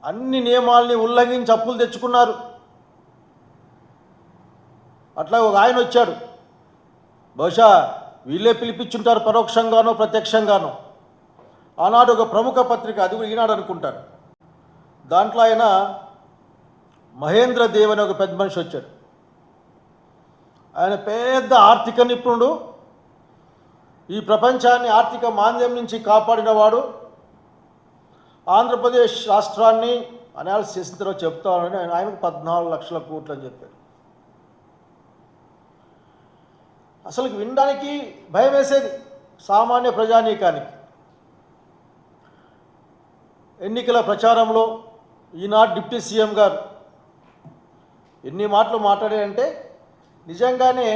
అన్ని నియమాల్ని ఉల్లంఘించి అప్పులు తెచ్చుకున్నారు. అట్లా ఒక ఆయన వచ్చాడు, బహుశా వీళ్ళే పిలిపించుంటారు పరోక్షంగానో ప్రత్యక్షంగానో. ఆనాడు ఒక ప్రముఖ పత్రిక, అది కూడా ఈనాడు అనుకుంటాను, దాంట్లో ఆయన మహేంద్ర దేవ్ అనే ఒక పెద్ద మనిషి వచ్చాడు. ఆయన పెద్ద ఆర్థిక నిపుణుడు, ఈ ప్రపంచాన్ని ఆర్థిక మాంద్యం నుంచి కాపాడినవాడు. ఆంధ్రప్రదేశ్ రాష్ట్రాన్ని అనాలిసిస్ చేసిన తర్వాత చెప్తానని ఆయనకు 14 లక్షల కోట్లు అని చెప్పారు. అసలు వినడానికి భయం వేసేది సామాన్య ప్రజానీకానికి. ఎన్నికల ప్రచారంలో ఈనాడు డిప్యూటీ సీఎం గారు ఎన్ని మాటలు మాట్లాడారంటే నిజంగానే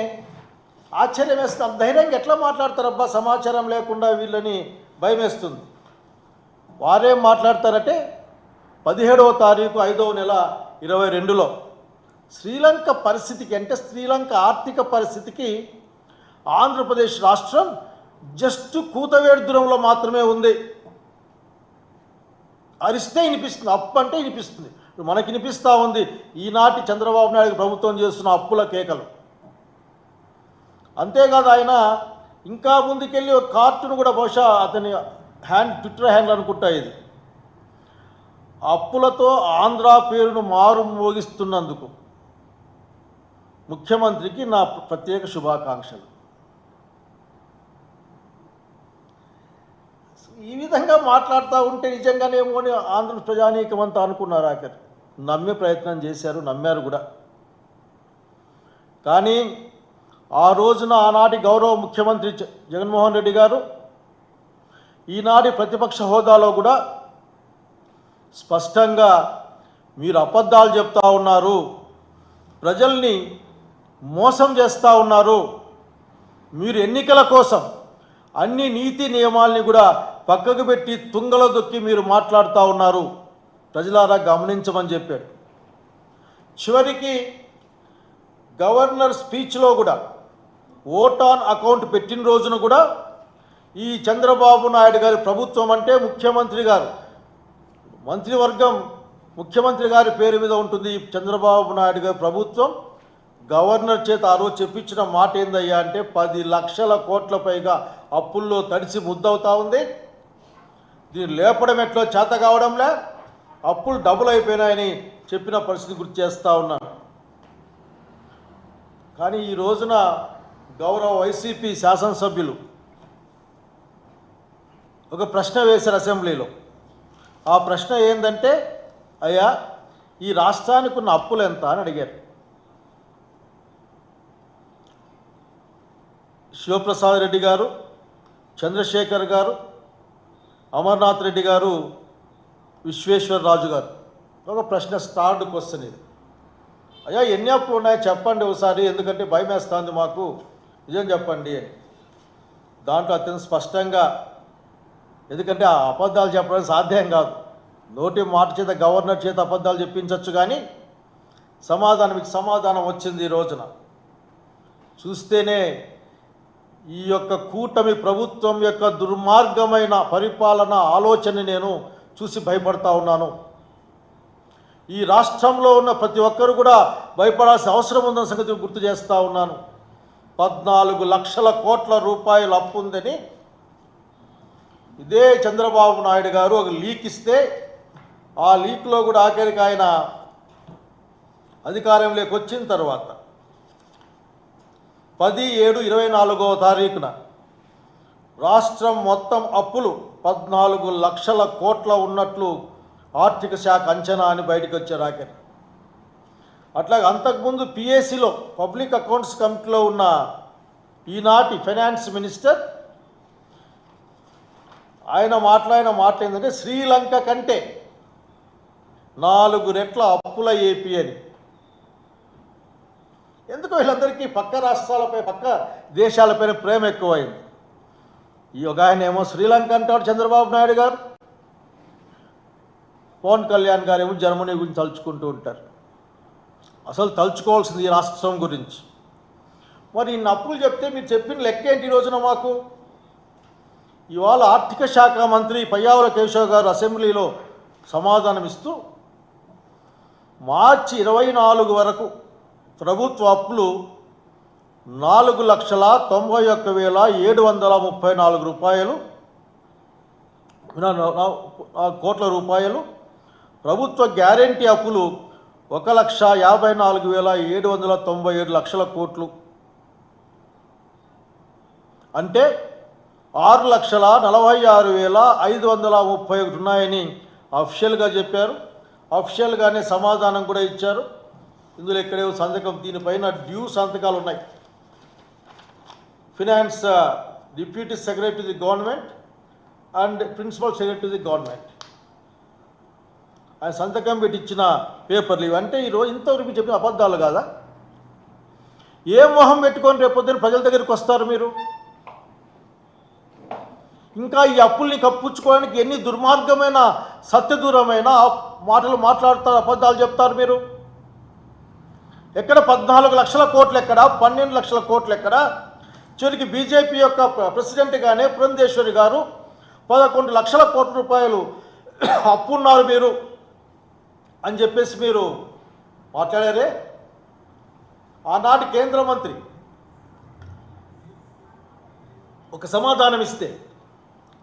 ఆశ్చర్యం వేస్తుంది. అంత ధైర్యంగా ఎట్లా మాట్లాడతారబ్బా, సమాచారం లేకుండా వీళ్ళని భయం వేస్తుంది. వారేం మాట్లాడతారంటే 17వ తారీఖు 5వ నెల 2022లో శ్రీలంక పరిస్థితికి, అంటే శ్రీలంక ఆర్థిక పరిస్థితికి ఆంధ్రప్రదేశ్ రాష్ట్రం జస్ట్ కూతవేడు దూరంలో మాత్రమే ఉంది. అరిస్తే వినిపిస్తుంది, అప్పు అంటే వినిపిస్తుంది. ఇప్పుడు మనకి వినిపిస్తూ ఉంది ఈనాటి చంద్రబాబు నాయుడు ప్రభుత్వం చేస్తున్న అప్పుల కేకలు. అంతేకాదు ఆయన ఇంకా ముందుకెళ్ళి ఒక కార్టూన్ కూడా, బహుశా అతని ట్విట్టర్ హ్యాండిల్ అనుకుంటా, ఇది అప్పులతో ఆంధ్ర పేరును మారు మోగిస్తున్నందుకు ముఖ్యమంత్రికి నా ప్రత్యేక శుభాకాంక్షలు. ఈ విధంగా మాట్లాడుతూ ఉంటే నిజంగానేమో అని ఆంధ్ర ప్రజానీకం అంతా అనుకున్నారు. ఆఖరి నమ్మే ప్రయత్నం చేశారు, నమ్మారు కూడా. కానీ ఆ రోజున ఆనాటి గౌరవ ముఖ్యమంత్రి జగన్మోహన్ రెడ్డి గారు ఈనాటి ప్రతిపక్ష హోదాలో కూడా స్పష్టంగా మీరు అబద్ధాలు చెప్తా ఉన్నారు, ప్రజల్ని మోసం చేస్తూ ఉన్నారు, మీరు ఎన్నికల కోసం అన్ని నీతి నియమాల్ని కూడా పక్కకు పెట్టి తుంగలో దొక్కి మీరు మాట్లాడుతూ ఉన్నారు, ప్రజలారా గమనించమని చెప్పాడు. చివరికి గవర్నర్ స్పీచ్లో కూడా ఓట్ ఆన్ అకౌంట్ పెట్టిన రోజున కూడా ఈ చంద్రబాబు నాయుడు గారి ప్రభుత్వం, అంటే ముఖ్యమంత్రి గారు, మంత్రివర్గం ముఖ్యమంత్రి గారి పేరు మీద ఉంటుంది. చంద్రబాబు నాయుడు గారి ప్రభుత్వం గవర్నర్ చేత ఆ రోజు చెప్పించిన మాట ఏందయ్యా అంటే 10 లక్షల కోట్ల పైగా అప్పుల్లో తడిసి ముద్దవుతా ఉంది, దీన్ని లేపడం ఎట్లో చేత కావడంలే, అప్పులు డబుల్ అయిపోయినాయని చెప్పిన పరిస్థితి గుర్తు చేస్తూ ఉన్నాను. కానీ ఈ రోజున గౌరవ వైసీపీ శాసనసభ్యులు ఒక ప్రశ్న వేశారు అసెంబ్లీలో. ఆ ప్రశ్న ఏంటంటే, అయ్యా ఈ రాష్ట్రానికి ఉన్న అప్పులు ఎంత అని అడిగారు. శివప్రసాద్ రెడ్డి గారు, చంద్రశేఖర్ గారు, అమర్నాథ్ రెడ్డి గారు, విశ్వేశ్వరరాజు గారు ఒక ప్రశ్న, స్టార్డ్ క్వశ్చన్ ఇది. అయ్యా ఎన్ని అప్పులు ఉన్నాయో చెప్పండి ఒకసారి, ఎందుకంటే భయం వేస్తుంది మాకు, నిజం చెప్పండి అని. దాంట్లో అత్యంత స్పష్టంగా, ఎందుకంటే ఆ అబద్ధాలు చెప్పడం సాధ్యం కాదు, నోటి మాట చేత గవర్నర్ చేత అబద్ధాలు చెప్పించవచ్చు, కానీ సమాధానం వచ్చింది. ఈ రోజున చూస్తేనే ఈ యొక్క కూటమి ప్రభుత్వం యొక్క దుర్మార్గమైన పరిపాలన ఆలోచన నేను చూసి భయపడతా ఉన్నాను. ఈ రాష్ట్రంలో ఉన్న ప్రతి ఒక్కరు కూడా భయపడాల్సిన అవసరం ఉందన్న సంగతి గుర్తు చేస్తూ ఉన్నాను. 14 లక్షల కోట్ల రూపాయలు అప్పు ఉందని ఇదే చంద్రబాబు నాయుడు గారు ఒక లీక్ ఇస్తే, ఆ లీక్లో కూడా ఆఖరికి ఆయన అధికారంలోకి వచ్చిన తర్వాత 10/7/24వ తారీఖున రాష్ట్రం మొత్తం అప్పులు 14 లక్షల కోట్ల ఉన్నట్లు ఆర్థిక శాఖ అంచనా అని బయటకు వచ్చారు ఆఖరి. అట్లాగే అంతకుముందు పిఏసిలో, పబ్లిక్ అకౌంట్స్ కమిటీలో ఉన్న ఈనాటి ఫైనాన్స్ మినిస్టర్ ఆయన మాట్లాడిన మాట ఏంటంటే శ్రీలంక కంటే 4 రెట్ల అప్పుల ఏపీ అని. ఎందుకు వీళ్ళందరికీ పక్క రాష్ట్రాలపై, పక్క దేశాలపైన ప్రేమ ఎక్కువైంది. ఈ ఒక ఆయన ఏమో శ్రీలంక అంటాడు చంద్రబాబు నాయుడు గారు, పవన్ కళ్యాణ్ గారు ఏమో జర్మనీ గురించి తలుచుకుంటూ ఉంటారు. అసలు తలుచుకోవాల్సింది ఈ రాష్ట్రం గురించి. మరి ఇన్ని అప్పులు చెప్తే మీరు చెప్పిన లెక్క ఏంటి ఈ రోజున మాకు? ఇవాళ ఆర్థిక శాఖ మంత్రి పయ్యావుల కేశవ్ గారు అసెంబ్లీలో సమాధానం ఇస్తూ మార్చి 24 వరకు ప్రభుత్వ అప్పులు 4,91,734 కోట్ల రూపాయలు. ప్రభుత్వ గ్యారెంటీ అప్పులు 1,54,797 లక్షల కోట్లు. అంటే 6,46,531 అఫిషియల్గా చెప్పారు. అఫిషియల్గానే సమాధానం కూడా ఇచ్చారు. ఇందులో ఎక్కడే సంతకం, దీనిపైన డ్యూ సంతకాలు ఉన్నాయి. Finance deputy secretary to the government and principal secretary to the government ఆయన సంతకం పెట్టి ఇచ్చిన పేపర్లు ఇవి. అంటే ఈరోజు ఇంతవరకు చెప్పిన అబద్ధాలు కాదా? ఏ మొహం పెట్టుకొని రేపొద్దున ప్రజల దగ్గరికి వస్తారు మీరు? ఇంకా ఈ అప్పుల్ని కప్పుచ్చుకోవడానికి ఎన్ని దుర్మార్గమైన సత్యదూరమైన మాటలు మాట్లాడతారు, అబద్ధాలు చెప్తారు మీరు. ఎక్కడ 14 లక్షల కోట్లు, ఎక్కడ 12 లక్షల కోట్లు, ఎక్కడ చివరికి బీజేపీ యొక్క ప్రెసిడెంట్గానే పురంధేశ్వరి గారు 11 లక్షల కోట్ల రూపాయలు అప్పు ఉన్నారు మీరు అని చెప్పేసి మీరు మాట్లాడారే. ఆనాటి కేంద్ర మంత్రి ఒక సమాధానం ఇస్తే,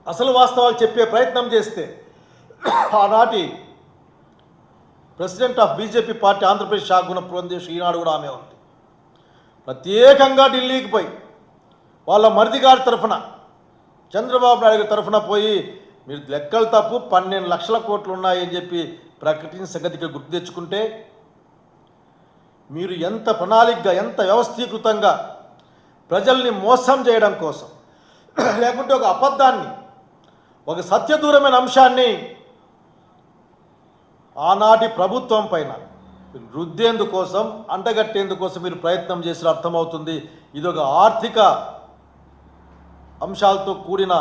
అసలు వాస్తవాలు చెప్పే ప్రయత్నం చేస్తే, ఆనాటి president of BJP party Andhra Pradesh శాఖ పురంధేశ్వరి, ఈనాడు కూడా ఆమె ఉంది, ప్రత్యేకంగా ఢిల్లీకి పోయి వాళ్ళ మరిది గారి తరఫున, చంద్రబాబు నాయుడు గారి తరఫున పోయి మీరు లెక్కలు తప్పు 12 లక్షల కోట్లు ఉన్నాయని చెప్పి ప్రకటించిన సంగతికి గుర్తు తెచ్చుకుంటే, మీరు ఎంత ప్రణాళికగా, ఎంత వ్యవస్థీకృతంగా ప్రజల్ని మోసం చేయడం కోసం, లేకుంటే ఒక అబద్ధాన్ని, ఒక సత్యదూరమైన అంశాన్ని ఆనాటి ప్రభుత్వం పైన రుద్దేందుకోసం, అంటగట్టేందుకోసం మీరు ప్రయత్నం చేసిన అర్థమవుతుంది. ఇది ఒక ఆర్థిక అంశాలతో కూడిన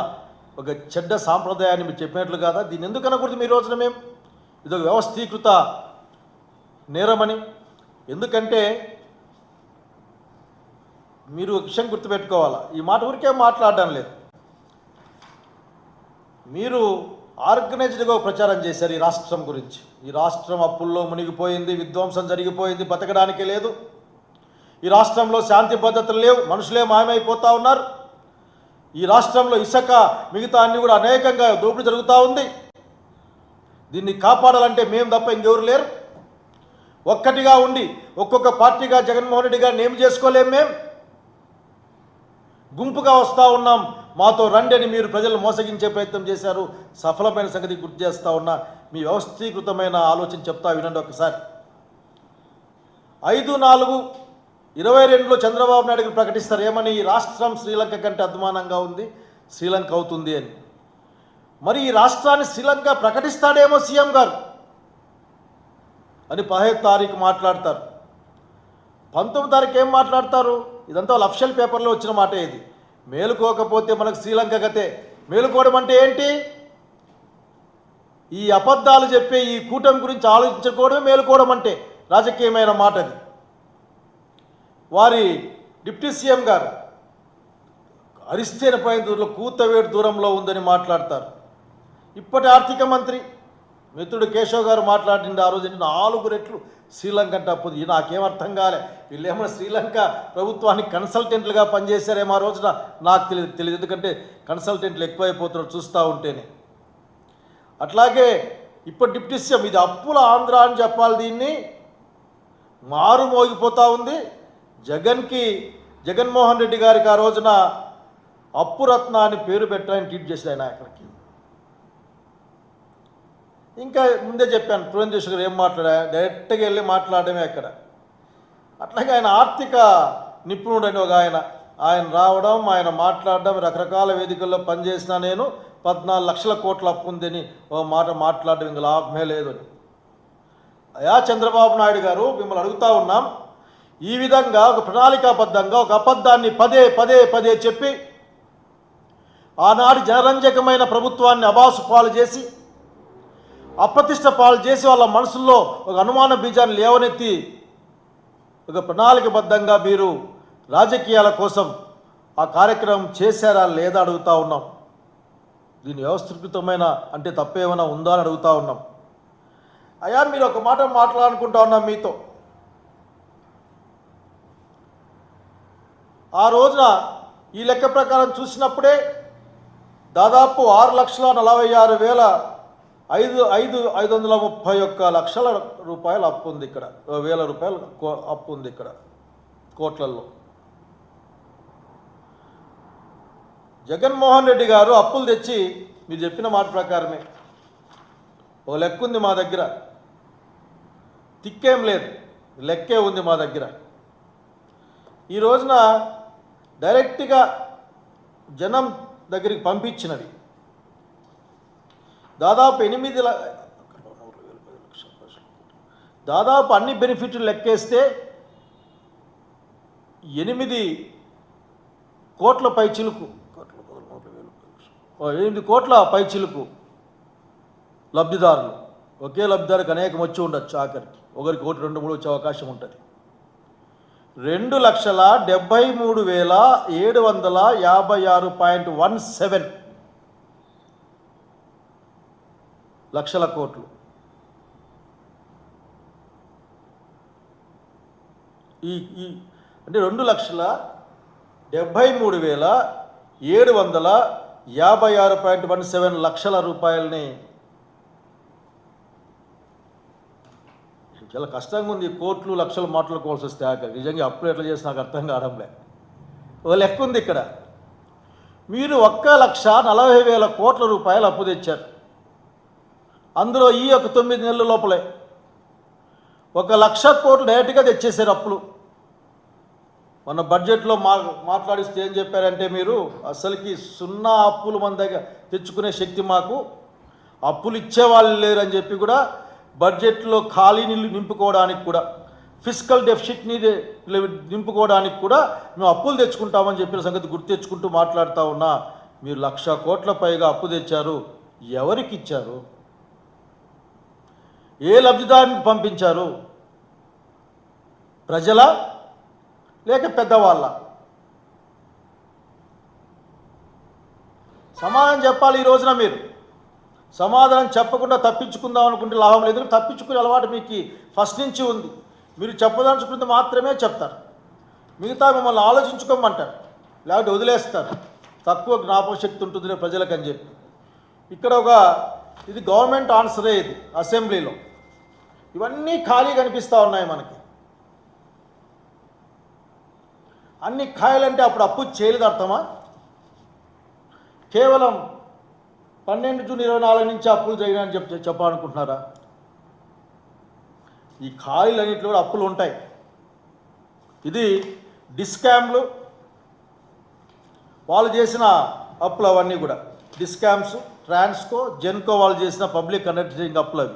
ఒక చెడ్డ సాంప్రదాయాన్ని మీరు చెప్పినట్లు కాదా? దీన్ని ఎందుకు అనకూడదు మీ రోజున మేము? ఇది ఒక వ్యవస్థీకృత నేరమని. ఎందుకంటే మీరు ఒక విషయం గుర్తుపెట్టుకోవాలా, ఈ మాట ఊరికే మాట్లాడడం లేదు. మీరు ఆర్గనైజ్డ్గా ప్రచారం చేశారు ఈ రాష్ట్రం గురించి. ఈ రాష్ట్రం అప్పుల్లో మునిగిపోయింది, విధ్వంసం జరిగిపోయింది, బతకడానికే లేదు. ఈ రాష్ట్రంలో శాంతి భద్రతలు లేవు, మనుషులే మాయమైపోతూ ఉన్నారు. ఈ రాష్ట్రంలో ఇసుక మిగతా అన్ని కూడా అనేకంగా దోపిడీ జరుగుతూ ఉంది. దీన్ని కాపాడాలంటే మేము తప్ప ఇంకెవరు లేరు. ఒక్కటిగా ఉండి ఒక్కొక్క పార్టీగా జగన్మోహన్ రెడ్డి గారిని ఏం చేసుకోలేం. మేము గుంపుగా వస్తూ ఉన్నాం, మాతో రండి అని మీరు ప్రజలు మోసగించే ప్రయత్నం చేశారు. సఫలమైన సంగతి గుర్తు చేస్తూ ఉన్నా. మీ వ్యవస్థీకృతమైన ఆలోచన చెప్తా వినండి ఒకసారి. 5/4/22 చంద్రబాబు నాయుడు గారు ప్రకటిస్తారు ఏమని? ఈ రాష్ట్రం శ్రీలంక కంటే అధ్వానంగా ఉంది, శ్రీలంక అవుతుంది అని. మరి ఈ రాష్ట్రాన్ని శ్రీలంక ప్రకటిస్తాడేమో సీఎం గారు అని 15 తారీఖు మాట్లాడతారు. 19 తారీఖు ఏం మాట్లాడతారు? ఇదంతా వాళ్ళ అఫిషియల్ పేపర్లో వచ్చిన మాట. ఇది మేలుకోకపోతే మనకు శ్రీలంక గతే. మేలుకోవడం అంటే ఏంటి? ఈ అబద్ధాలు చెప్పే ఈ కూటమి గురించి ఆలోచించుకోవడమే మేలుకోవడం అంటే. రాజకీయమైన మాట అది. వారి డిప్యూటీ సీఎం గారు అరిస్తేన పైన దూరంలో కూతవేడు దూరంలో ఉందని మాట్లాడతారు. ఇప్పటి ఆర్థిక మంత్రి మిత్రుడు కేశవ్ గారు మాట్లాడింది ఆ రోజు 4 రెట్లు శ్రీలంక అంటే అప్పుడు. నాకేం అర్థం కాలే, వీళ్ళు ఏమైనా శ్రీలంక ప్రభుత్వానికి కన్సల్టెంట్లుగా పనిచేశారేమో ఆ రోజున, నాకు తెలియదు. ఎందుకంటే కన్సల్టెంట్లు ఎక్కువైపోతున్నారు చూస్తూ ఉంటేనే. అట్లాగే ఇప్పుడు డిప్యూటీ సీఎం, ఇది అప్పుల ఆంధ్ర అని చెప్పాలి, దీన్ని మారు మోగిపోతూ ఉంది. జగన్మోహన్ రెడ్డి గారికి ఆ రోజున అప్పురత్న అని పేరు పెట్టాలని ట్వీట్ చేశారు ఆయన. అక్కడికి ఇంకా ముందే చెప్పాను, పురంధేశ్వరి గారు ఏం మాట్లాడా, డైరెక్ట్గా వెళ్ళి మాట్లాడమే అక్కడ. అట్లాగే ఆయన ఆర్థిక నిపుణుడు అని ఒక ఆయన రావడం, ఆయన మాట్లాడడం, రకరకాల వేదికల్లో పనిచేసిన నేను 14 లక్షల కోట్ల అప్పు ఉందని ఓ మాట మాట్లాడడం ఇంకా లాభమే లేదు అని. అయా చంద్రబాబు నాయుడు గారు, మిమ్మల్ని అడుగుతూ ఉన్నాం, ఈ విధంగా ఒక ప్రణాళికాబద్ధంగా ఒక అబద్ధాన్ని పదే చెప్పి ఆనాటి జనరంజకమైన ప్రభుత్వాన్ని అబాసు పాలు చేసి, అప్రతిష్ట పాలు చేసి, వాళ్ళ మనసుల్లో ఒక అనుమాన బీజాన్ని లేవనెత్తి ఒక ప్రణాళికబద్ధంగా మీరు రాజకీయాల కోసం ఆ కార్యక్రమం చేశారా లేదా అడుగుతూ ఉన్నాం. దీని వ్యవస్థీకృతమైన అంటే తప్పేమైనా ఉందా అని అడుగుతూ ఉన్నాం. అయ్యా మీరు ఒక మాట మాట్లాడుకుంటా ఉన్నాం మీతో. ఆ రోజున ఈ లెక్క ప్రకారం చూసినప్పుడే దాదాపు 6,46,531 రూపాయలు అప్పు ఉంది ఇక్కడ, వేల రూపాయలు అప్పు ఉంది ఇక్కడ కోట్లల్లో. జగన్మోహన్ రెడ్డి గారు అప్పులు తెచ్చి మీరు చెప్పిన మాట ప్రకారమే ఓ లెక్క ఉంది మా దగ్గర, తిక్కేం లేదు, లెక్కే ఉంది మా దగ్గర. ఈ రోజున డైరెక్ట్గా జనం దగ్గరికి పంపించినది దాదాపు అన్ని బెనిఫిట్లు లెక్కేస్తే 8 కోట్ల పైచిలుకు 8 కోట్ల పైచిలుకు లబ్ధిదారులు. ఒకే లబ్ధిదారుకి అనేకం వచ్చి ఉండొచ్చు, ఆఖరికి ఒకరికి 1, 2, 3 వచ్చే అవకాశం ఉంటుంది. 2,73,756.17 లక్షల కోట్లు. అంటే 2,73,756.17 లక్షల రూపాయలని చాలా కష్టంగా ఉంది. కోట్లు లక్షలు మాట్లాడుకోవాల్సి వస్తే ఆఖరి నిజంగా అప్పులు ఎట్లా చేసి నాకు అర్థం కావడంలే. ఓ లెక్క ఉంది ఇక్కడ. మీరు 1,40,000 కోట్ల రూపాయలు అప్పు తెచ్చారు. అందులో ఈ యొక్క 9 నెలల లోపలే 1,00,000 కోట్లు డైరెక్ట్గా తెచ్చేసారు అప్పులు. మన బడ్జెట్లో మాట్లాడిస్తే ఏం చెప్పారంటే, మీరు అసలుకి 0 అప్పులు మన దగ్గర తెచ్చుకునే శక్తి మాకు, అప్పులు ఇచ్చేవాళ్ళు లేరని చెప్పి కూడా బడ్జెట్లో ఖాళీని నింపుకోవడానికి కూడా, ఫిజికల్ డెఫిసిట్ని నింపుకోవడానికి కూడా మేము అప్పులు తెచ్చుకుంటామని చెప్పిన సంగతి గుర్తు తెచ్చుకుంటూ మాట్లాడుతూ ఉన్నా. మీరు 1,00,000 కోట్ల పైగా అప్పు తెచ్చారు. ఎవరికి ఇచ్చారు? ఏ లబ్ధిదారునికి పంపించారు? ప్రజల లేక పెద్దవాళ్ళ? సమాధానం చెప్పాలి. ఈ రోజున మీరు సమాధానం చెప్పకుండా తప్పించుకుందాం అనుకుంటే లాభం లేదు. తప్పించుకునే అలవాటు మీకు ఫస్ట్ నుంచి ఉంది. మీరు చెప్పదలుచుకుంటే మాత్రమే చెప్తారు, మిగతా మిమ్మల్ని ఆలోచించుకోమంటారు, లేకపోతే వదిలేస్తారు. తక్కువ జ్ఞాపక శక్తి ఉంటుంది ప్రజలకు అని చెప్పి. ఇక్కడ ఇది గవర్నమెంట్ ఆన్సరే, ఇది అసెంబ్లీలో ఇవన్నీ ఖాళీ కనిపిస్తూ ఉన్నాయి మనకి. అన్ని ఖాళీలంటే అప్పుడు అప్పు చేయలేదు అర్థమా? కేవలం 12 జూన్ 2024 నుంచి అప్పులు జరిగినాయని చెప్పాలనుకుంటున్నారా? ఈ ఖాళీలన్నింటిలో కూడా అప్పులు ఉంటాయి. ఇది డిస్కామ్లు వాళ్ళు చేసిన అప్పులు, అవన్నీ కూడా డిస్కామ్స్, ట్రాన్స్కో, జెన్కో వాళ్ళు చేసిన పబ్లిక్ అండర్టేకింగ్ అప్పులు. అవి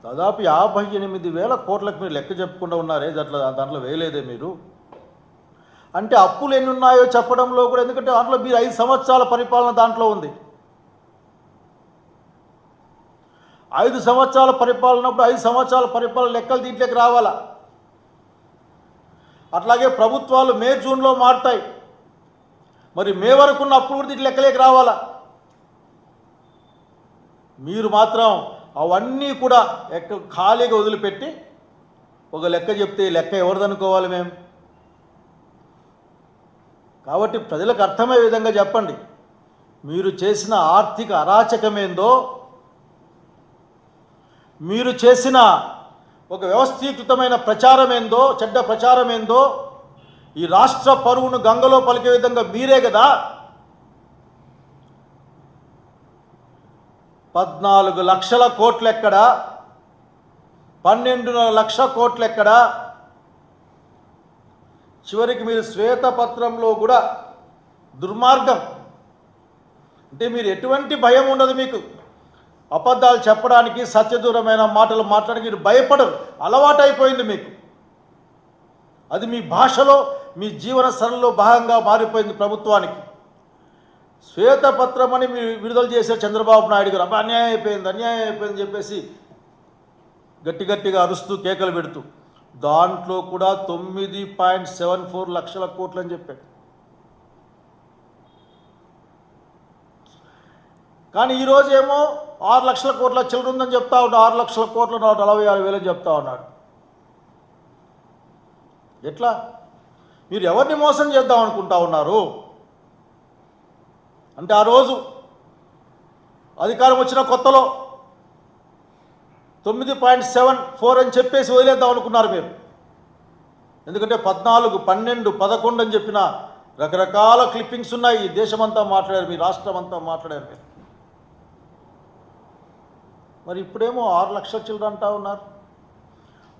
దాదాపు 58,000 కోట్లకు మీరు లెక్క చెప్పకుండా ఉన్నారే, దాంట్లో వేయలేదే మీరు. అంటే అప్పులు ఎన్ని ఉన్నాయో చెప్పడంలో కూడా, ఎందుకంటే దాంట్లో మీరు 5 సంవత్సరాల పరిపాలన దాంట్లో ఉంది. 5 సంవత్సరాల పరిపాలనప్పుడు 5 సంవత్సరాల పరిపాలన లెక్కలు దీంట్లోకి రావాలా. అట్లాగే ప్రభుత్వాలు మే జూన్లో మారుతాయి, మరి మే వరకు ఉన్న అప్పులు కూడా దీంట్లో లెక్కలేకి రావాలా. మీరు మాత్రం అవన్నీ కూడా ఖాళీగా వదిలిపెట్టి ఒక లెక్క చెప్తే ఈ లెక్క ఎవరిదనుకోవాలి మేము? కాబట్టి ప్రజలకు అర్థమయ్యే విధంగా చెప్పండి. మీరు చేసిన ఆర్థిక అరాచకమేందో, మీరు చేసిన ఒక వ్యవస్థీకృతమైన ప్రచారం ఏందో, చెడ్డ ప్రచారం ఏందో, ఈ రాష్ట్ర పరువును గంగలో పలికే విధంగా మీరే కదా 14 లక్షల కోట్లు ఎక్కడ, 12.5 లక్షల కోట్లు ఎక్కడ? చివరికి మీరు శ్వేతపత్రంలో కూడా దుర్మార్గం అంటే మీరు ఎటువంటి భయం ఉండదు మీకు. అబద్ధాలు చెప్పడానికి, సత్యదూరమైన మాటలు మాట్లాడడానికి మీరు భయపడరు, అలవాటైపోయింది మీకు. అది మీ భాషలో, మీ జీవన సరళిలో భాగంగా మారిపోయింది ప్రభుత్వానికి. శ్వేతపత్రం అని మీరు విడుదల చేసే చంద్రబాబు నాయుడు గారు అన్యాయం అయిపోయిందని చెప్పేసి గట్టిగా అరుస్తూ కేకలు పెడుతూ, దాంట్లో కూడా 9.74 లక్షల కోట్లు అని చెప్పాడు. కానీ ఈరోజు ఏమో 6 లక్షల కోట్ల చిల్లర ఉందని చెప్తా ఉన్నాడు. 6 లక్షల కోట్ల 46,000 అని చెప్తా ఉన్నాడు. ఎట్లా? మీరు ఎవరిని మోసం చేద్దాం అనుకుంటా ఉన్నారు? అంటే ఆ రోజు అధికారం వచ్చిన కొత్తలో 9.74 అని చెప్పేసి వదిలేద్దాం అనుకున్నారు మీరు. ఎందుకంటే 14, 12, 11 అని చెప్పిన రకరకాల క్లిప్పింగ్స్ ఉన్నాయి. ఈ దేశమంతా మాట్లాడారు, మీ రాష్ట్రం అంతా మాట్లాడారు మీరు. మరి ఇప్పుడేమో 6 లక్షల చిల్లర అంటా ఉన్నారు.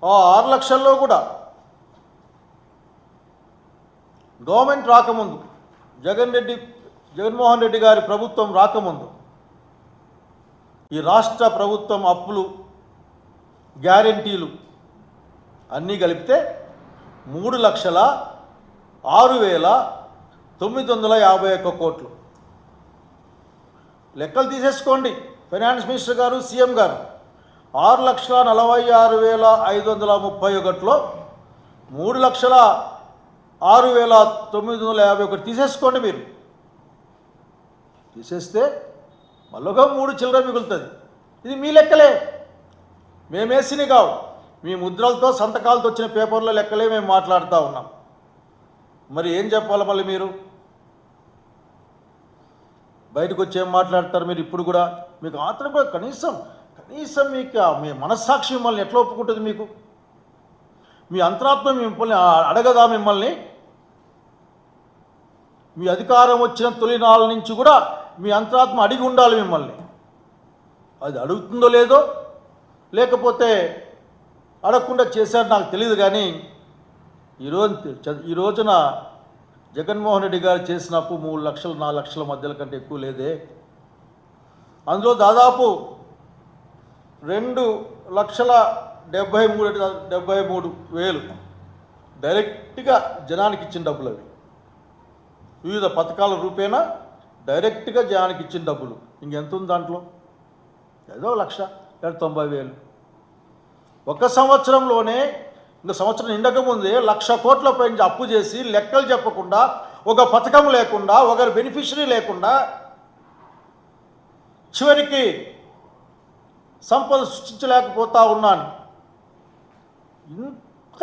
ఆ 6 లక్షల్లో కూడా గవర్నమెంట్ రాకముందు, జగన్మోహన్ రెడ్డి గారి ప్రభుత్వం రాకముందు ఈ రాష్ట్ర ప్రభుత్వం అప్పులు, గ్యారెంటీలు అన్నీ కలిపితే 3,06,951 కోట్లు. లెక్కలు తీసేసుకోండి. ఫైనాన్స్ మినిస్టర్ గారు, సీఎం గారు 6,46,531లో 3,06,951 తీసేసుకోండి. మీరు తీసేస్తే మళ్ళొక 3 చిల్లర మిగులుతుంది. ఇది మీ లెక్కలే, మేమేసినవి కావు. మీ ముద్రలతో, సంతకాలతో వచ్చిన పేపర్లో లెక్కలే మేము మాట్లాడుతూ ఉన్నాం. మరి ఏం చెప్పాలి మళ్ళీ మీరు? బయటకు వచ్చి ఏం మాట్లాడతారు మీరు? ఇప్పుడు కూడా మీకు ఆత్రం కూడా కనీసం మీకు మీ మనస్సాక్షి మిమ్మల్ని ఎట్లా ఒప్పుకుంటుంది? మీకు మీ అంతరాత్మ మిమ్మల్ని అడగదా? మిమ్మల్ని మీ అధికారం వచ్చిన తొలినాళ్ళ నుంచి కూడా మీ అంతరాత్మ అడిగి ఉండాలి మిమ్మల్ని. అది అడుగుతుందో లేదో, లేకపోతే అడగకుండా చేశారు నాకు తెలియదు. కానీ ఈ రోజున జగన్మోహన్ రెడ్డి గారు చేసిన అప్పు 3 లక్షలు 4 లక్షల మధ్యల కంటే ఎక్కువ లేదే. అందులో దాదాపు 2,73,000 డైరెక్ట్గా జనానికి ఇచ్చిన డబ్బులు. అవి వివిధ పథకాల రూపేణా డైరెక్ట్గా జనానికి ఇచ్చిన డబ్బులు. ఇంకెంత ఉంది దాంట్లో? ఏదో 1,90,000. ఒక సంవత్సరంలోనే, ఇంకా సంవత్సరం నిండకముందే 1,00,000 కోట్ల పైన అప్పు చేసి లెక్కలు చెప్పకుండా, ఒక పథకం లేకుండా, ఒకరి బెనిఫిషరీ లేకుండా చివరికి సంపద సృష్టించలేకపోతా ఉన్నాను. ఇంత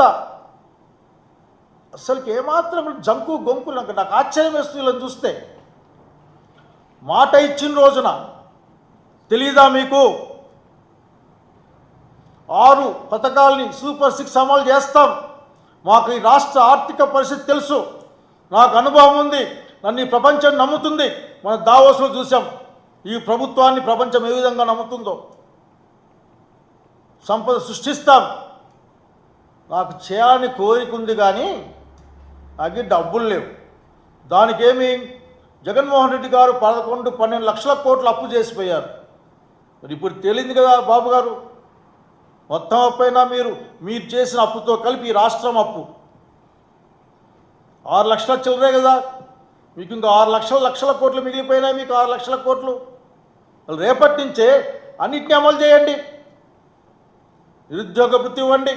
అసలుకి ఏమాత్రం జంకు గొంకులు నాకు ఆశ్చర్యం వేస్తుంది వీళ్ళని చూస్తే. మాట ఇచ్చిన రోజున తెలీదా మీకు? 6 పథకాలని సూపర్ 6 అమలు చేస్తాం. మాకు ఈ రాష్ట్ర ఆర్థిక పరిస్థితి తెలుసు, నాకు అనుభవం ఉంది, నన్ను ఈ ప్రపంచం నమ్ముతుంది. మన దావోస్లో చూసాం ఈ ప్రభుత్వాన్ని ప్రపంచం ఏ విధంగా నమ్ముతుందో. సంపద సృష్టిస్తాం, నాకు చేయాలని కోరిక ఉంది, కానీ నాకు డబ్బులు లేవు. దానికేమి జగన్మోహన్ రెడ్డి గారు 11-12 లక్షల కోట్లు అప్పు చేసిపోయారు. మరి ఇప్పుడు తేలింది కదా బాబు గారు, మొత్తం అప్పైనా మీరు చేసిన అప్పుతో కలిపి ఈ రాష్ట్రం అప్పు 6 లక్షల చిల్లరే కదా. మీకు ఇంకా 6 లక్షల కోట్లు మిగిలిపోయినాయి. మీకు 6 లక్షల కోట్లు రేపటి నుంచే అన్నిటిని అమలు చేయండి. నిరుద్యోగ వృత్తి ఇవ్వండి,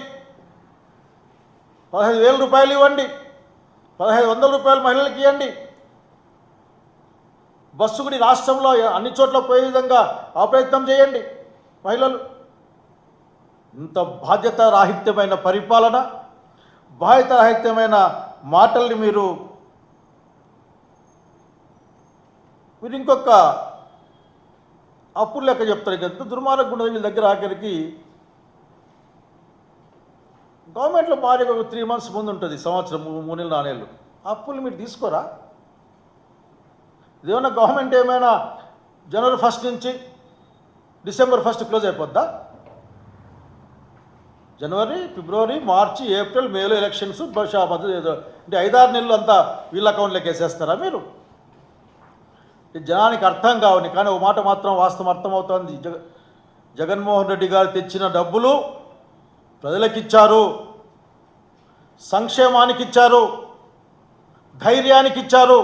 15,000 రూపాయలు ఇవ్వండి, 1,500 రూపాయలు మహిళలకు ఇవ్వండి. బస్సు కూడా రాష్ట్రంలో అన్ని చోట్ల పోయే విధంగా ఆ ప్రయత్నం చేయండి. మహిళలు ఇంత బాధ్యత రాహిత్యమైన పరిపాలన, బాధ్యత రాహిత్యమైన మాటల్ని మీరు ఇంకొక అప్పులు లెక్క చెప్తారు. ఎంత దుర్మార్గం ఉండదు వీళ్ళ దగ్గర. ఆఖరికి గవర్నమెంట్లో భారీ ఒక 3 months ముందు ఉంటుంది, సంవత్సరం 3 నెలలు 4 నెలలు. అప్పులు మీరు తీసుకోరా? ఇదేమన్నా గవర్నమెంట్ ఏమైనా జనవరి 1 నుంచి డిసెంబర్ 1 క్లోజ్ అయిపోద్దా? జనవరి, ఫిబ్రవరి, మార్చి, ఏప్రిల్, మేలో ఎలక్షన్స్ ఏదో అంటే 5-6 నెలలు అంతా వీళ్ళ అకౌంట్లోకి వేసేస్తారా మీరు? జనానికి అర్థం కావని, కానీ ఒక మాట మాత్రం వాస్తవం అర్థమవుతోంది. జగన్మోహన్ రెడ్డి గారు తెచ్చిన డబ్బులు ప్రజలకు ఇచ్చారు, సంక్షేమానికి ఇచ్చారు, ధైర్యానికి ఇచ్చారు.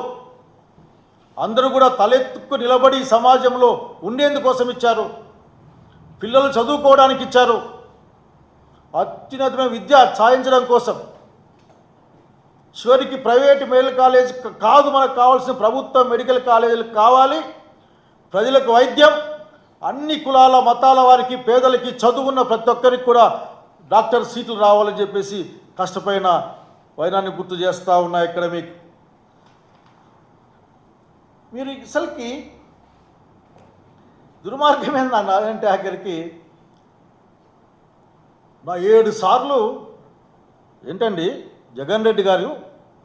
అందరూ కూడా తలెత్తుకు నిలబడి సమాజంలో ఉండేందుకోసం ఇచ్చారు. పిల్లలు చదువుకోవడానికి ఇచ్చారు. అత్యున్నతమైన విద్య సాధించడం కోసం. చివరికి ప్రైవేటు మెడికల్ కాలేజ్ కాదు, మనకు కావాల్సిన ప్రభుత్వ మెడికల్ కాలేజీలు కావాలి. ప్రజలకు వైద్యం, అన్ని కులాల మతాల వారికి, పేదలకి, చదువున్న ప్రతి ఒక్కరికి కూడా డాక్టర్ సీట్లు రావాలని చెప్పేసి కష్టపడిన వైనాన్ని గుర్తు చేస్తూ ఉన్నా. ఇక్కడ మీరు అసలుకి దుర్మార్గం ఏంటంటే ఆఖరికి నా 7 సార్లు ఏంటండి జగన్ రెడ్డి గారు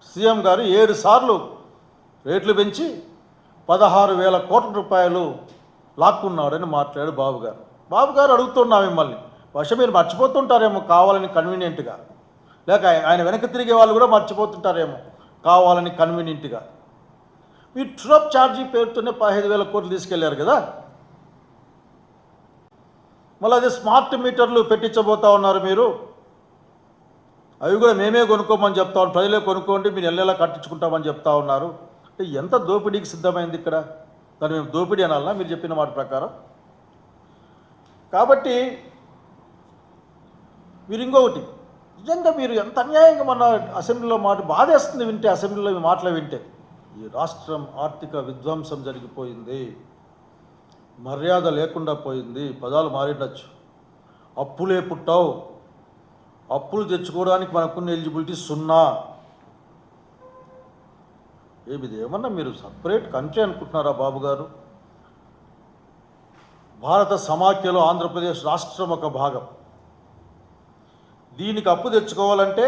సీఎం గారు 7 సార్లు రేట్లు పెంచి 16,000 కోట్ల రూపాయలు లాక్కున్నాడని మాట్లాడాడు బాబు గారు అడుగుతున్నా మిమ్మల్ని, బహుశా మీరు మర్చిపోతుంటారేమో కావాలని కన్వీనియంట్గా, లేక ఆయన వెనక్కి తిరిగే వాళ్ళు కూడా మర్చిపోతుంటారేమో కావాలని కన్వీనియంట్గా. మీరు ట్రప్ ఛార్జీ పేరుతోనే 15,000 కోట్లు తీసుకెళ్లారు కదా. మళ్ళీ అదే స్మార్ట్ మీటర్లు పెట్టించబోతా ఉన్నారు మీరు. అవి కూడా మేమే కొనుక్కోమని చెప్తా ఉన్నాం, ప్రజలే కొనుక్కోండి, మీరు నెల కట్టించుకుంటామని చెప్తా ఉన్నారు. అంటే ఎంత దోపిడీకి సిద్ధమైంది ఇక్కడ. దాన్ని మేము దోపిడీ అనాలన్నా మీరు చెప్పిన మాట ప్రకారం? కాబట్టి మీరు ఇంకొకటి, నిజంగా మీరు ఎంత అన్యాయంగా మన అసెంబ్లీలో మాట బాధేస్తుంది వింటే, అసెంబ్లీలో మీ మాటలు వింటే. ఈ రాష్ట్రం ఆర్థిక విధ్వంసం జరిగిపోయింది, మర్యాద లేకుండా పోయింది. పదాలు మారిండొచ్చు. అప్పులే పుట్టావు, అప్పులు తెచ్చుకోవడానికి మనకున్న ఎలిజిబిలిటీ 0. ఏమిది ఏమన్నా మీరు సపరేట్ కంట్రీ అనుకుంటున్నారా బాబు గారు? భారత సమాఖ్యలో ఆంధ్రప్రదేశ్ రాష్ట్రం ఒక భాగం. దీనికి అప్పు తెచ్చుకోవాలంటే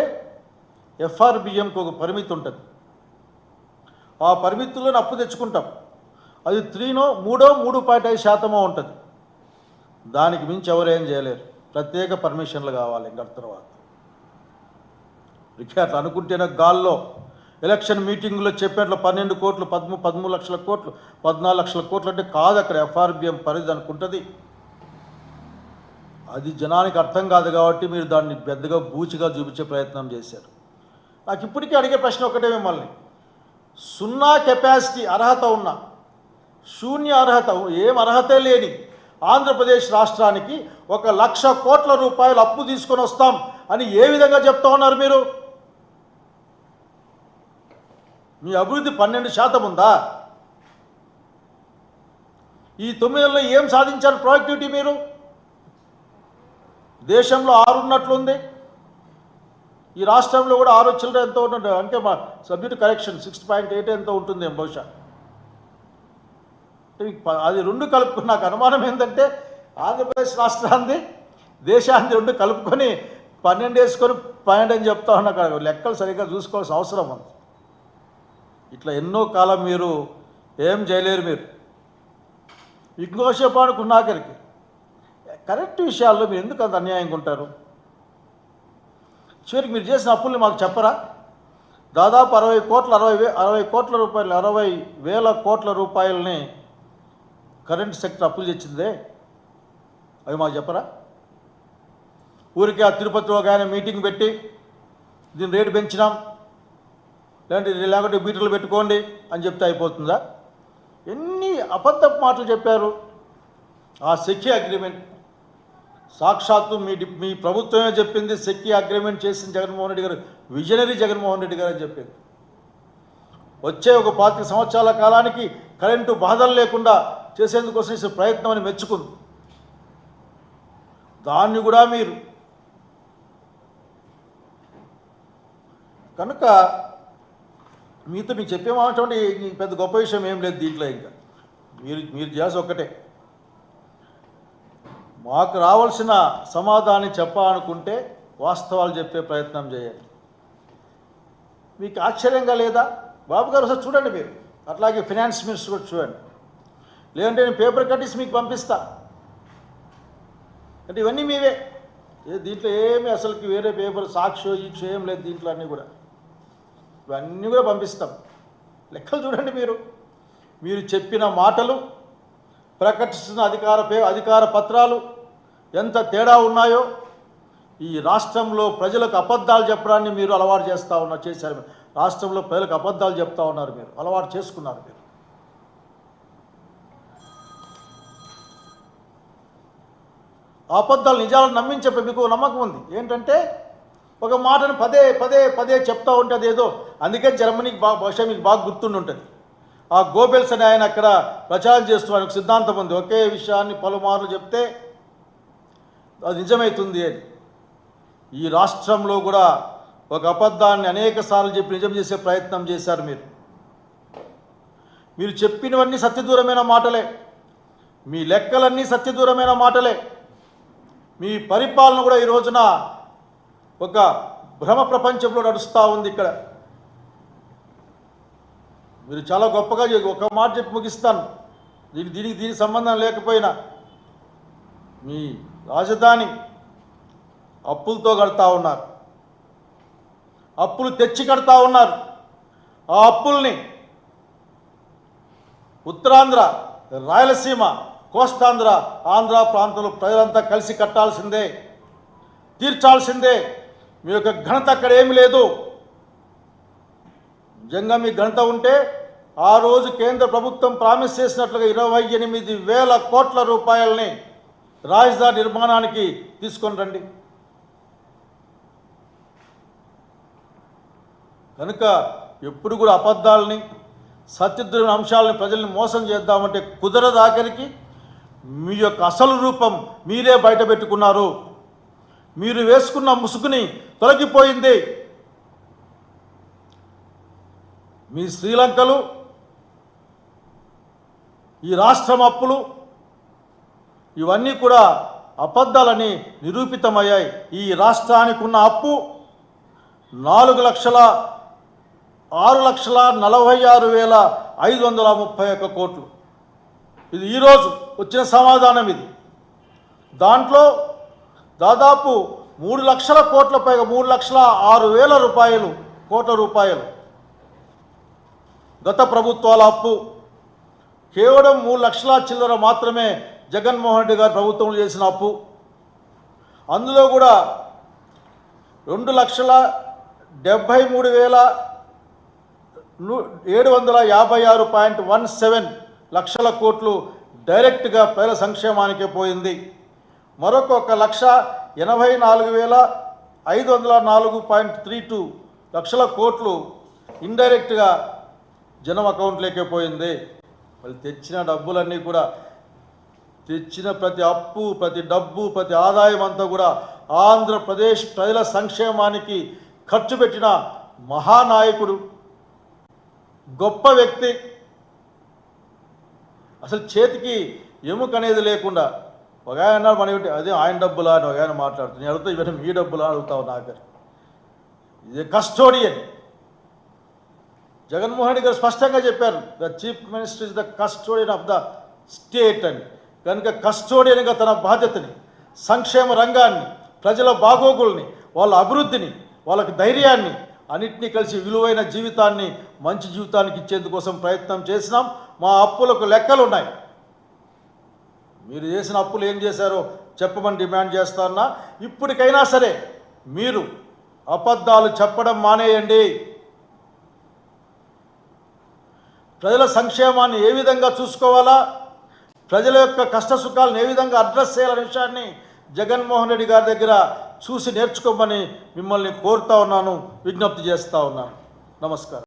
ఎఫ్ఆర్బిఎంకి ఒక పరిమితి ఉంటుంది. ఆ పరిమితుల్లోనే అప్పు తెచ్చుకుంటాం. అది 3.5% ఉంటుంది. దానికి మించి ఎవరేం చేయలేరు. ప్రత్యేక పర్మిషన్లు కావాలి ఇంకా తర్వాత. అట్లా అనుకుంటేనే గాల్లో ఎలక్షన్ మీటింగ్లో చెప్పేట్లు 12 కోట్లు, 13 లక్షల కోట్లు, 14 లక్షల కోట్లు అంటే కాదు. అక్కడ ఎఫ్ఆర్బిఎం పరిధి అనుకుంటుంది. అది జనానికి అర్థం కాదు కాబట్టి మీరు దాన్ని పెద్దగా బూచిగా చూపించే ప్రయత్నం చేశారు. నాకు ఇప్పటికీ అడిగే ప్రశ్న ఒకటే మిమ్మల్ని, 0 కెపాసిటీ అర్హత ఉన్న, శూన్య అర్హత, ఏం అర్హతే లేని ఆంధ్రప్రదేశ్ రాష్ట్రానికి 1,00,000 కోట్ల రూపాయలు అప్పు తీసుకొని వస్తాం అని ఏ విధంగా చెప్తా ఉన్నారు మీరు? మీ అభివృద్ధి 12% ఉందా? ఈ 9 నెలల్లో ఏం సాధించారు ప్రొడక్టివిటీ మీరు? దేశంలో 6 ఉన్నట్లుంది, ఈ రాష్ట్రంలో కూడా 6 చిల్లర ఎంతో ఉంటుంది. అంటే మా సబ్జెక్ట్ కరెక్షన్ 6.8 ఎంతో ఉంటుంది బహుశా. అది 2 కలుపుకుని నాకు అనుమానం ఏంటంటే ఆంధ్రప్రదేశ్ రాష్ట్రాన్ని దేశాన్ని 2 కలుపుకొని 12 వేసుకొని 12 అని చెప్తా ఉన్నా. లెక్కలు సరిగ్గా చూసుకోవాల్సిన అవసరం ఉంది. ఇట్లా ఎన్నో కాలం మీరు ఏం చేయలేరు. మీరు ఇంకోసేపు అనుకున్నాకరికి కరెక్ట్ విషయాల్లో మీరు ఎందుకు అంత అన్యాయంగా ఉంటారు? చివరికి మీరు చేసిన అప్పుల్ని మాకు చెప్పరా? దాదాపు 60 వేల కోట్ల రూపాయలని కరెంట్ సెక్టర్ అప్పులు తెచ్చిందే, అవి మాకు చెప్పరా? ఊరికే ఆ తిరుపతిలో ఆయన మీటింగ్ పెట్టి దీని రేటు పెంచినాం, లేకుంటే మీటర్లు పెట్టుకోండి అని చెప్తే అయిపోతుందా? ఎన్ని అబద్ధపు మాటలు చెప్పారు. ఆ సెక్యూ అగ్రిమెంట్ సాక్షాత్తు మీ ప్రభుత్వమే చెప్పింది. సెక్యూ అగ్రిమెంట్ చేసిన జగన్మోహన్ రెడ్డి గారు, విజనరీ జగన్మోహన్ రెడ్డి గారు అని చెప్పింది. వచ్చే ఒక 25 సంవత్సరాల కాలానికి కరెంటు బాధలు లేకుండా చేసేందుకోసం చేసే ప్రయత్నం అని మెచ్చుకుంది. దాన్ని కూడా మీరు కనుక మీతో మీకు చెప్పేమాటండి పెద్ద గొప్ప విషయం ఏం లేదు దీంట్లో. ఇంకా మీరు చేసి ఒక్కటే, మాకు రావాల్సిన సమాధానం చెప్పాలనుకుంటే వాస్తవాలు చెప్పే ప్రయత్నం చేయండి. మీకు ఆశ్చర్యంగా లేదా బాబు గారు? ఒకసారి చూడండి మీరు. అట్లాగే ఫైనాన్స్ మినిస్టర్ కూడా చూడండి. లేదంటే నేను పేపర్ కట్టిసి మీకు పంపిస్తా. అంటే ఇవన్నీ మీవే. దీంట్లో ఏమి అసలుకి వేరే పేపర్ సాక్షో ఈక్షో ఏం లేదు దీంట్లో. అన్నీ కూడా ఇవన్నీ కూడా పంపిస్తాం. లెక్కలు చూడండి మీరు చెప్పిన మాటలు, ప్రకటిస్తున్న అధికార పత్రాలు ఎంత తేడా ఉన్నాయో. ఈ రాష్ట్రంలో ప్రజలకు అబద్ధాలు చెప్పడాన్ని మీరు అలవాటు చేశారు. రాష్ట్రంలో ప్రజలకు అబద్ధాలు చెప్తా ఉన్నారు, మీరు అలవాటు చేసుకున్నారు. మీరు అబద్ధాలు నిజాలను నమ్మించే మీకు నమ్మకం ఉంది. ఏంటంటే ఒక మాటను పదే చెప్తా ఉంటే అదేదో, అందుకే జర్మనీకి బహుశా మీకు బాగా గుర్తుండి ఉంటుంది. ఆ గోబెల్స్ అనే ఆయన అక్కడ ప్రచారం చేస్తున్నారు. ఒక సిద్ధాంతం ఉంది, ఒకే విషయాన్ని పలుమార్లు చెప్తే అది నిజమవుతుంది అని. ఈ రాష్ట్రంలో కూడా ఒక అబద్ధాన్ని అనేక సార్లు చెప్పి నిజం చేసే ప్రయత్నం చేశారు. మీరు చెప్పినవన్నీ సత్యదూరమైన మాటలే, మీ లెక్కలన్నీ సత్యదూరమైన మాటలే. మీ పరిపాలన కూడా ఈ రోజున ఒక భ్రమ ప్రపంచంలో నడుస్తూ ఉంది. ఇక్కడ మీరు చాలా గొప్పగా ఒక మాట చెప్పి ముగిస్తాను, దీనికి సంబంధం లేకపోయినా మీ రాజధాని అప్పులతో కడతా ఉన్నారు, అప్పులు తెచ్చి కడతా ఉన్నారు. ఆ అప్పుల్ని ఉత్తరాంధ్ర, రాయలసీమ, కోస్తాంధ్ర, ఆంధ్ర ప్రాంతంలో ప్రజలంతా కలిసి కట్టాల్సిందే, తీర్చాల్సిందే. మీ యొక్క ఘనత అక్కడ ఏమి లేదు. నిజంగా మీ ఘనత ఉంటే ఆ రోజు కేంద్ర ప్రభుత్వం ప్రామిస్ చేసినట్లుగా 28,000 కోట్ల రూపాయలని రాజధాని నిర్మాణానికి తీసుకొని రండి. కనుక ఎప్పుడు కూడా అబద్ధాలని, సత్యదూరమైన అంశాలని ప్రజల్ని మోసం చేద్దామంటే కుదరదు. ఆఖరికి మీ యొక్క అసలు రూపం మీరే బయట పెట్టుకున్నారు. మీరు వేసుకున్న ముసుగుని తొలగిపోయింది. మీ శ్రీలంకలు, ఈ రాష్ట్రం అప్పులు ఇవన్నీ కూడా అబద్ధాలని నిరూపితమయ్యాయి. ఈ రాష్ట్రానికి ఉన్న అప్పు 6,46,531 కోట్లు. ఇది ఈరోజు వచ్చిన సమాధానం. ఇది దాంట్లో దాదాపు 3 లక్షల కోట్ల పైగా 3,06,000 కోట్ల రూపాయలు గత ప్రభుత్వాల అప్పు. కేవలం 3 లక్షల చిల్లర మాత్రమే జగన్మోహన్ రెడ్డి గారు ప్రభుత్వంలో చేసిన అప్పు. అందులో కూడా 2,73,756.17 లక్షల కోట్లు డైరెక్ట్గా ప్రజల సంక్షేమానికే పోయింది. మరొక 1,84,504.32 లక్షల కోట్లు ఇండైరెక్ట్గా జనం అకౌంట్లోకే పోయింది. వాళ్ళు తెచ్చిన డబ్బులన్నీ కూడా, తెచ్చిన ప్రతి అప్పు, ప్రతి డబ్బు, ప్రతి ఆదాయం అంతా కూడా ఆంధ్రప్రదేశ్ ప్రజల సంక్షేమానికి ఖర్చు పెట్టిన మహానాయకుడు, గొప్ప వ్యక్తి. అసలు చేతికి ఎముక అనేది లేకుండా ఒక ఆయన అన్నాడు, మన అదే ఆయన డబ్బులా అని ఒక ఆయన మాట్లాడుతుంది. నేను అడుగుతా, ఇవన్నీ మీ డబ్బులా అడుగుతావు నాకు. ఇది కస్టోడియన్. జగన్మోహన్ రెడ్డి గారు స్పష్టంగా చెప్పారు, the chief minister is the custodian of the state అని. కనుక కస్టోడియన్గా తన బాధ్యతని, సంక్షేమ రంగాన్ని, ప్రజల బాగోగుల్ని, వాళ్ళ అభివృద్ధిని, వాళ్ళకి ధైర్యాన్ని అన్నింటినీ కలిసి విలువైన జీవితాన్ని, మంచి జీవితానికి ఇచ్చేందుకోసం ప్రయత్నం చేసినాం. మా అప్పులకు లెక్కలు ఉన్నాయి. మీరు చేసిన అప్పులు ఏం చేశారో చెప్పమని డిమాండ్ చేస్తారన్నా. ఇప్పటికైనా సరే మీరు అబద్ధాలు చెప్పడం మానేయండి. ప్రజల సంక్షేమాన్ని ఏ విధంగా చూసుకోవాలా, ప్రజల యొక్క కష్ట సుఖాలను ఏ విధంగా అడ్రస్ చేయాలనే విషయాన్ని జగన్మోహన్ రెడ్డి గారి దగ్గర చూసి నేర్చుకోమని మిమ్మల్ని కోరుతా ఉన్నాను, విజ్ఞప్తి చేస్తూ ఉన్నాను. నమస్కారం.